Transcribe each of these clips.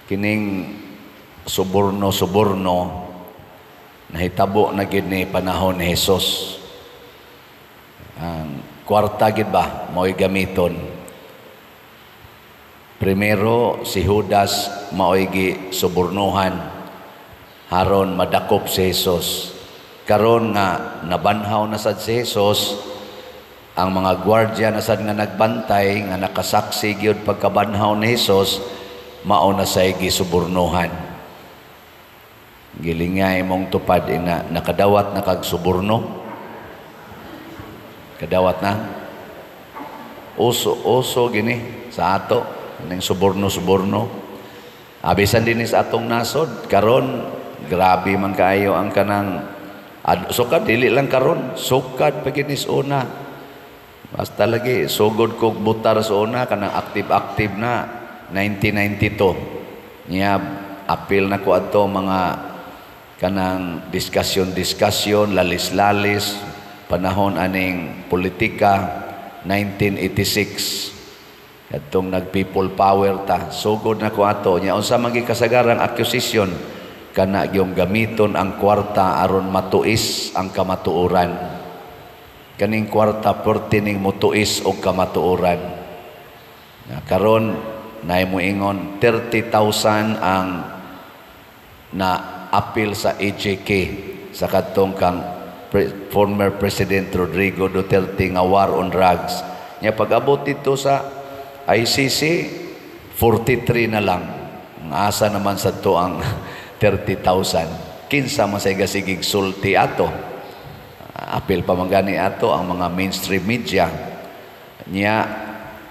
kining suborno-suborno nahitabo na gid ni panahon ni Jesus. Ang kwarta gid ba mo'y gamiton. Primero si Judas mao'y subornohan haron madakop si Jesus. Karon nga nabanhaw na sad si Jesus, ang mga gwardiya na sad nga nagbantay nga nakasaksi gyud pagkabanhaw ni Jesus, mao na say gisubornohan. Gilingay mong tupad ina nakadawat na kag suborno. Kadawat na. Uso gini sa ato ning suborno-suborno. Abisan din sa atong nasod karon grabe man kaayo ang kanang sukad dili lang karon, sukad paginis una. Basta lagi sugod kog butar sa una kanang active na 1992. Niya apil na ko ato mga kanang diskusyon, lalis-lalis, panahon aning politika, 1986. Itong nag-people power ta. Sugod na ko ato. Niya, unsa magi kasagarang accusation, kana yung gamiton ang kwarta aron matuis ang kamatuoran. Kaning kwarta pertining mutuis og kamatuoran. Karon na moingon 30,000 ang na apil sa AJK sa kadtong kang former President Rodrigo Duterte nga war on drugs. Nya pag-abot dito sa ICC 43 na lang. Ang asa naman sa to ang 30,000. Kinsa man say gasigig sulti ato. Apil pa man gani ato ang mga mainstream media. Nya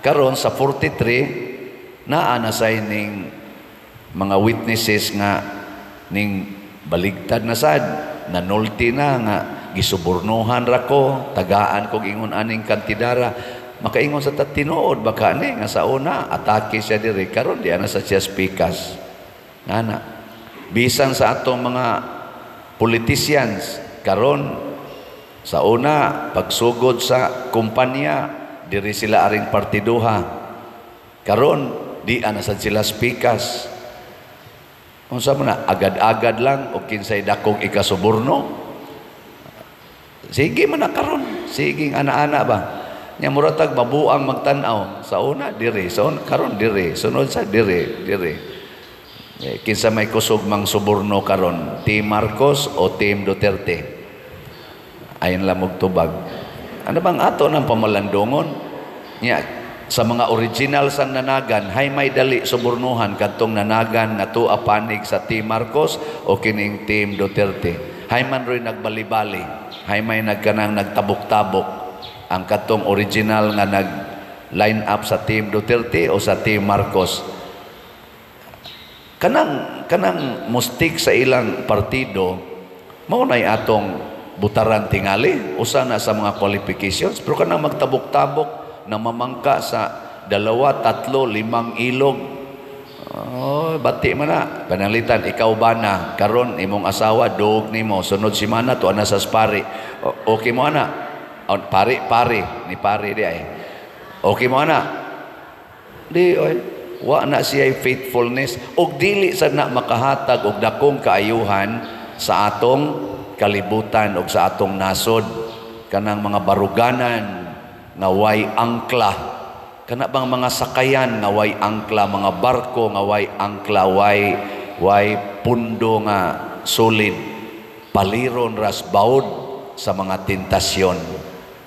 karon sa 43 naa na say ning mga witnesses nga ning baligtad na sad, nanulti na nga gisubornohan ra ko, tagaan kog ingon aning kantidara. Makaingon sa tinuod baka ni nga sa una atake siya diri, karon di ana sa siya speakers. Ngana bisan sa atong mga politicians karon sa una pagsugod sa kumpanya diri sila aring partiduha. Karon di ana sad sila speakers. Unsa man na agad-agad lang o kinsay dakong ikasuborno. Sige man na karon, sige ana-ana ba. Nya muratag mabuang magtan-aw sa una diri, sa karon diri, sunod sa diri. Kinsa may kusog mang suborno karon, Team Marcos o Team Duterte? Ayon lang magtubag. Ano bang ato ng pamalandongon? Nya sa mga original sang nanagan, hay may dali subornohan kadtong nanagan nga tuwa panig sa Team Marcos o kining Team Duterte. Hay man rin nagbali-bali, hay may nagkanang nagtabok-tabok ang katong original nga nag-line up sa Team Duterte o sa Team Marcos. Kanang mustik sa ilang partido, maunay atong butaran tingali, usa na sa mga qualifications, pero kanang magtabok-tabok na mamangka sa 2, 3, 5 ilog. Oh, bati man na. Panalitan, ikaw ba na? Karon imong asawa, duog nimo. Sunod si mana, to ana sa spari. Okay mo ana? Pari, ni pari di ay. Okay mo ana? Di, oy. Wa na siya faithfulness. Og dili sa na makahatag og dakong kaayuhan sa atong kalibutan og sa atong nasod. Kanang mga baruganan nga way angkla, kana bang mga sakayan nga way angkla, mga barko nga way angkla, way pundo nga solid, paliron ras baud sa mga tentasyon.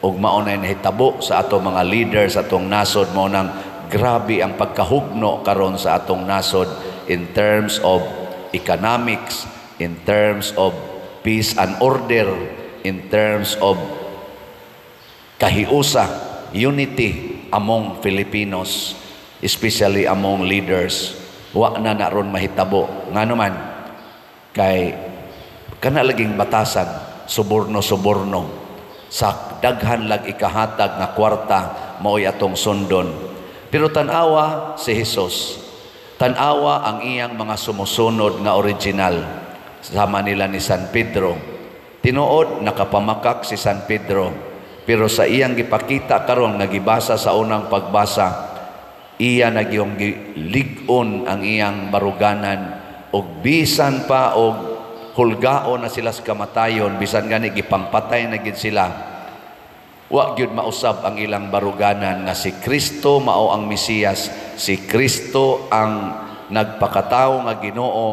Ug mao na nahitabo sa atong mga leaders sa atong nasod, mao nang grabe ang pagkahugno karon sa atong nasod in terms of economics, in terms of peace and order, in terms of kahiusa, unity among Filipinos, especially among leaders. Wa na ron mahitabo. Nga naman, kay kana laging batasan, suborno-suborno. Sa daghan lag ikahatag nga kwarta, mao'y atong sundon. Pero tanawa si Jesus. Tanawa ang iyang mga sumusunod nga original. Sama nila ni San Pedro. Tinuod, nakapamakak si San Pedro. Pero sa iyang gipakita karon nga gibasa sa unang pagbasa, iya nagyong ligon ang iyang baruganan og bisan pa og hulgaon na sila sa kamatayon, bisan gani gipangpatay na gid sila, wa gyud mausab ang ilang baruganan nga si Kristo mao ang Mesiyas, si Kristo ang nagpakatawo nga Ginoo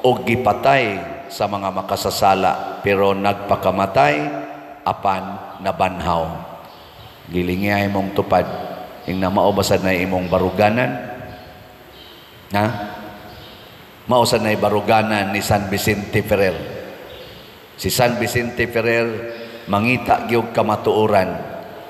og gipatay sa mga makasasala, pero nagpakamatay apan nabanhaw. Gilingay mong tupad ing na maubasad na imong baruganan, ha? Mausad na baruganan ni San Vicente Ferrer. Si San Vicente Ferrer mangita gyud kamatuoran.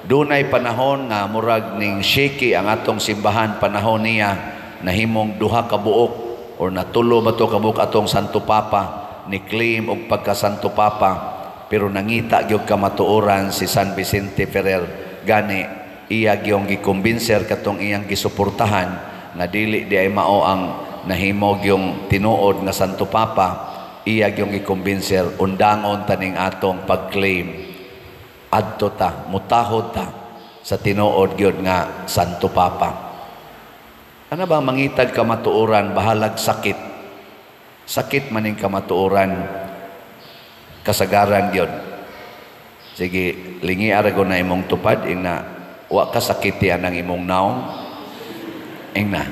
Dunay panahon nga murag ning shaky ang atong simbahan, panahon niya nahimong duha ka buok or natulo ba to ka buok atong Santo Papa, ni claim og pagka Santo Papa, pero nangita gyud kamatuoran si San Vicente Ferrer. Gani iya gyung gikumbinser katong iyang gisuportahan nga dili di ay mao ang nahimog yung tinuod nga Santo Papa, iya yung ikumbinser, undangon taning atong pag-claim. Adto ta, mutahod ta sa tinuod gyud nga Santo Papa. Ano ba mangitag kamatuoran, bahalag sakit. Sakit maning kamatuoran, kasagaran gyud. Sige, lingi aragon na imong tupad, ing na, wa kasakiti anang imong naong, ing na.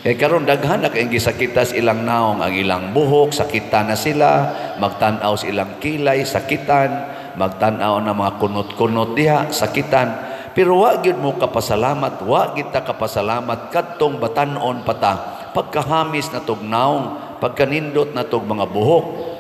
Kaya karon daghan na kayong gisakitas ilang naong, ang ilang buhok, sakitan na sila, magtanaw sa ilang kilay, sakitan, magtanaw na mga kunot-kunot diha, sakitan. Pero wa gyud mo kapasalamat, wa kita kapasalamat kadtong batanon pata, pagkahamis na tog naong, pagkanindot na tog mga buhok.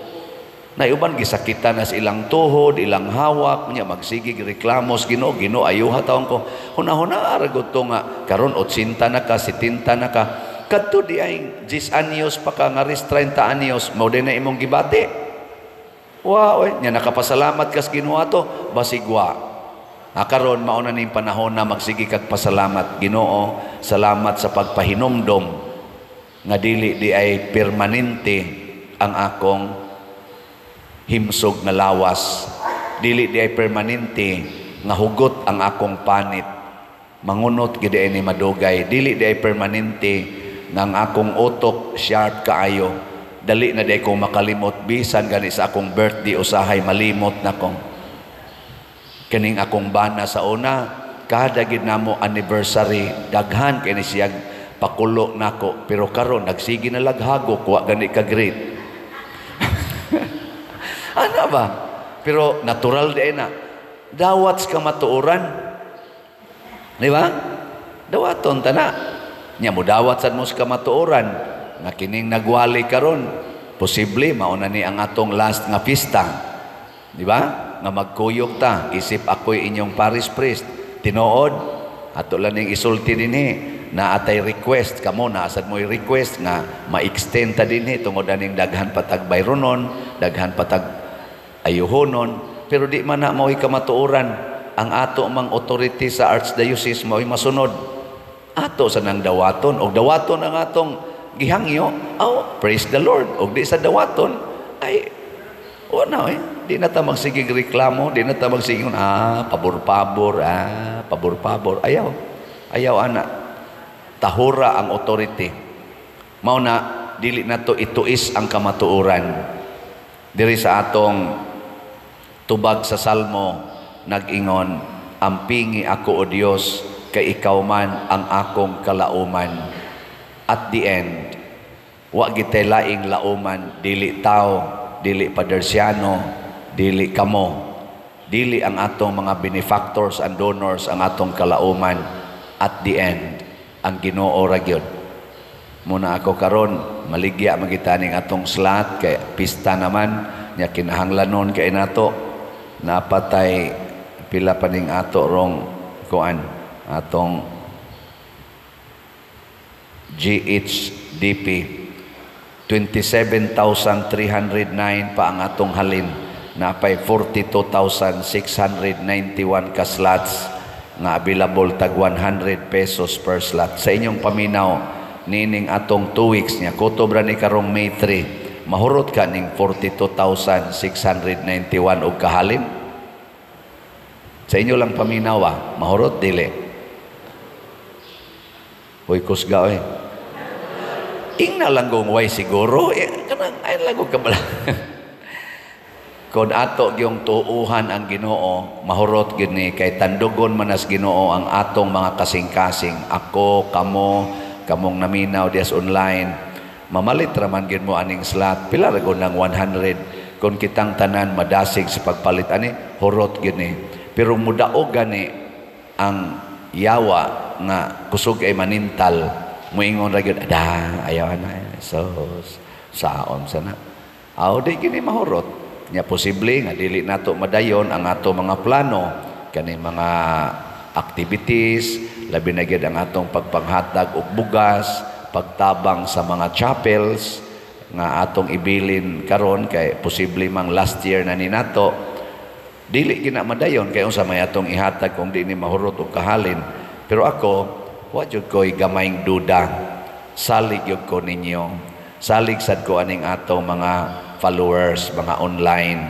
Na uban gisakitan na sa ilang tuhod, ilang hawak, niya magsigig reklamos, Ginoo, Ginoo ayuha taon ko. Huna-huna aragot to nga karon 80 na ka, 70 na ka. Kadto di ay 10 anyos pa ka nga ris 30 anyos, mao din na imong gibati. Wow, nya nakapasalamat kas Ginoo ato, basigwa. Karon mao na ning panahon na magsigi kag pasalamat. Ginoo, salamat sa pagpahinumdom nga dili di ay permanente ang akong himsog nga lawas, dili di ay permanente nga hugot ang akong panit, mangunot gid ni madugay, dili di ay permanente nga ang akong utok sharp kaayo, dali na di ko makalimot, bisan gani sa akong birthday usahay malimot na kong kaning akong bana sa una, kada gid namo anniversary daghan kini siya pakulo nako, pero karon nagsige na laghagok, wa gani ka great. Ano ba? Pero natural di na. Dawat ka matuoran. Di ba? Dawaton ta na. Nya mo dawat sa mo ka matuoran. Nga kining nagwali karon, posible mauna ni ang atong last nga pista. Di ba? Nga magkuyog ta, isip ako'y inyong parish priest. Tinuod, ato lang ning isulti dinhi na atay request kamo na asad mo'y request nga ma-extend ta dinhi tungod aning daghan patag bayronon, daghan patag ayuhonon, pero di man na mao'y kamatuoran ang ato mang authority sa archdiocese mao'y masunod ato sa nang dawaton, og dawaton ang atong gihangyo. Oh, praise the Lord. Og di sa dawaton ay wala di na ta magsigig reklamo, di na ta magsigig pabor-pabor, pabor-pabor. Ayaw ana, tahura ang authority. Mao na dili na to ituis ang kamatuoran. Diri sa atong tubag sa Salmo nag-ingon, ampingi ako o Dios, kay ikaw man ang akong kalauman. At the end, wa gitay laing lauman, dili tao, dili padersyano, dili kamo, dili ang atong mga benefactors and donors ang atong kalauman. At the end, ang Ginoo ra gyud. Muna ako karon maligya magitaning atong slot kay pista naman nya kinahanglanon kay nato napatay pila pa ning ato rong kuan atong GHDP 27,309 pa ang atong halin, napay 42,691 ka slots nga available, tag 100 pesos per slot. Sa inyong paminaw nining atong 2 weeks niya kutob ra ni karong May 3, mahurot ka ning 42,691 og kahalin. Sa inyo lang paminaw mahurot dili. Hoy kusga oy. Ingna lang kung way siguro, kanang ay lang ka bala. Kung ato yung tuuhan ang Ginoo, mahurot gini kay tandugon manas Ginoo ang atong mga kasing-kasing. Ako, kamong naminaw dias online, mamalit raman gid mo aning slot. Pila ra gud ng 100 kung kitang tanan madasig sa pagpalit ani, hurot gini. Pero mudaog gani ang yawa nga kusog ay manintal, muingon ra gyud ayaw na so saon sana. Aw di gini mahurot. Nya posible nga dili nato madayon ang ato mga plano kani mga activities, labi na gyud ang atong pagpanghatag og bugas, pagtabang sa mga chapels nga atong ibilin karon kay posible mang last year na ni nato. Dili gina madayon kay unsa may atong ihatag kung di ni mahurot og kahalin. Pero ako, wa jud ko'y gamayng duda. Salig jud ko ninyo. Salig sad ko aning atong mga followers, mga online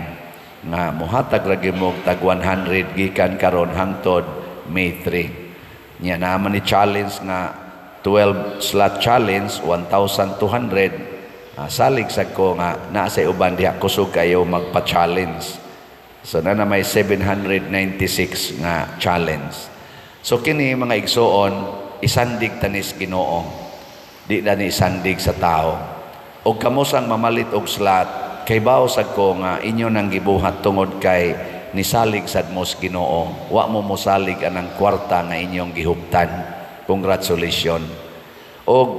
nga muhatag ra gyud mo tag 100 gikan karon hangtod May 3. Nya naman ni challenge nga 12 slot challenge 1,200. Salig sad ko nga naa sa uban diha kusog kayo magpa-challenge. So na may 796 nga challenge. So kini mga igsoon isandig tanis Ginoo. Di na ni isandig sa tao. Og kamo sang mamalit og slot kay bawo sad ko nga inyo nang gibuhat tungod kay nisalig sad mos Ginoo. Wa mo mosalig anang kwarta nga inyong gihuptan. Congratulations. Og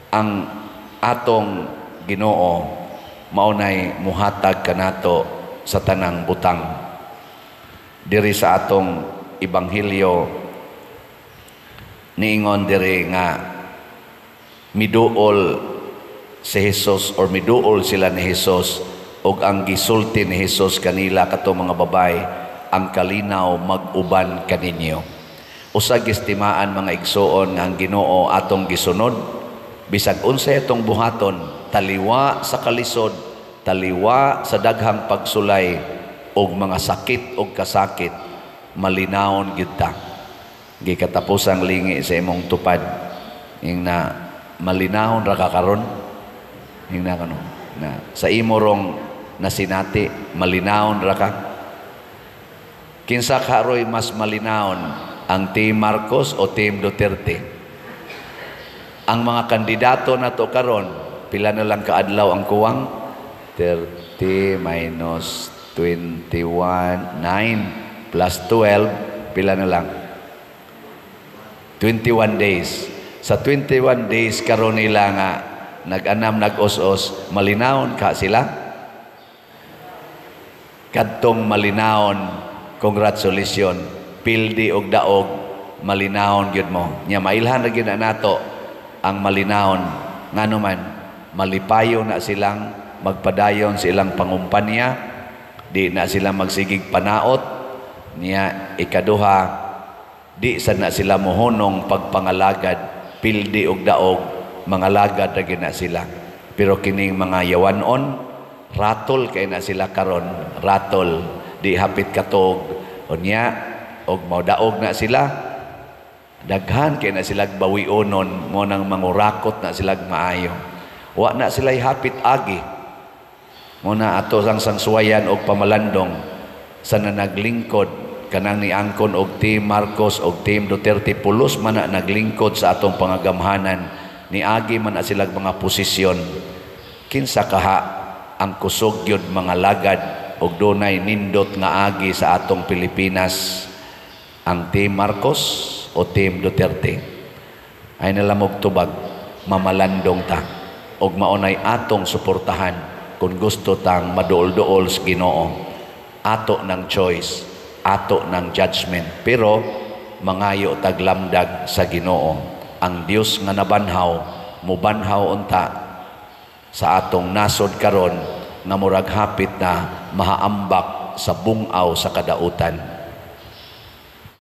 ang atong Ginoo maunay muhatag kanato sa tanang butang. Diri sa atong ebanghelyo niingon diri nga miduol si Jesus or miduol sila ni Jesus og ang gisulti ni Jesus kanila kato mga babay ang kalinaw mag-uban kaninyo. Usa gistimaan mga igsoon nga ang Ginoo atong gisunod bisag unsay atong buhaton taliwa sa kalisod, taliwa sa daghang pagsulay og mga sakit og kasakit malinawon gyud ta. Gikatapusang lingi sa imong tupad ing na malinawon ra ka karon. Hingna kano na sa imo rong nasinati malinawon ra ka. Kinsa karoy mas malinawon ang Team Marcos o Team Duterte? Ang mga kandidato nato karon pila na lang kaadlaw ang kuwang 30 minus 21 9 plus 12 pila na lang 21 days. Sa 21 days karon nila nga nag-anam nag-os-os, malinawon ka sila? Kadtong malinawon, congratulations, pildi og daog, malinawon gyud mo. Nya mailhan ra gyud na nato ang malinawon ngano man malipayo na silang magpadayon sa ilang pangumpanya, di na sila magsigig panaot, niya ikaduha, di sad na sila mohonong pagpangalagad, pildi og daog, mga lagad na gina sila. Pero kining mga yawanon, ratol kay na sila karon, ratol, di hapit katog, o niya, og maudaog na sila, daghan kay na sila bawionon, mo nang mangurakot na sila maayo. Wa na sila hapit agi, mo na ato sang sangsuwayan og pamalandong, sa naglingkod, kanang ni Angkon og Team Marcos og Team Duterte, pulos man na naglingkod sa atong pangagamhanan, niagi man na silang mga posisyon. Kinsa kaha ang kusog yun mga lagad o dunay nindot nga agi sa atong Pilipinas, ang Team Marcos o Team Duterte? Ay nalamog tubag, mamalandong ta og maunay atong suportahan kung gusto tang maduol-duol sa Ginoo. Ato ng choice, ato ng judgment, pero mangayo taglamdag sa Ginoo. Ang Dios nga nabanhaw, mubanhaw unta sa atong nasod karon nga murag hapit na mahaambak sa bungaw sa kadautan.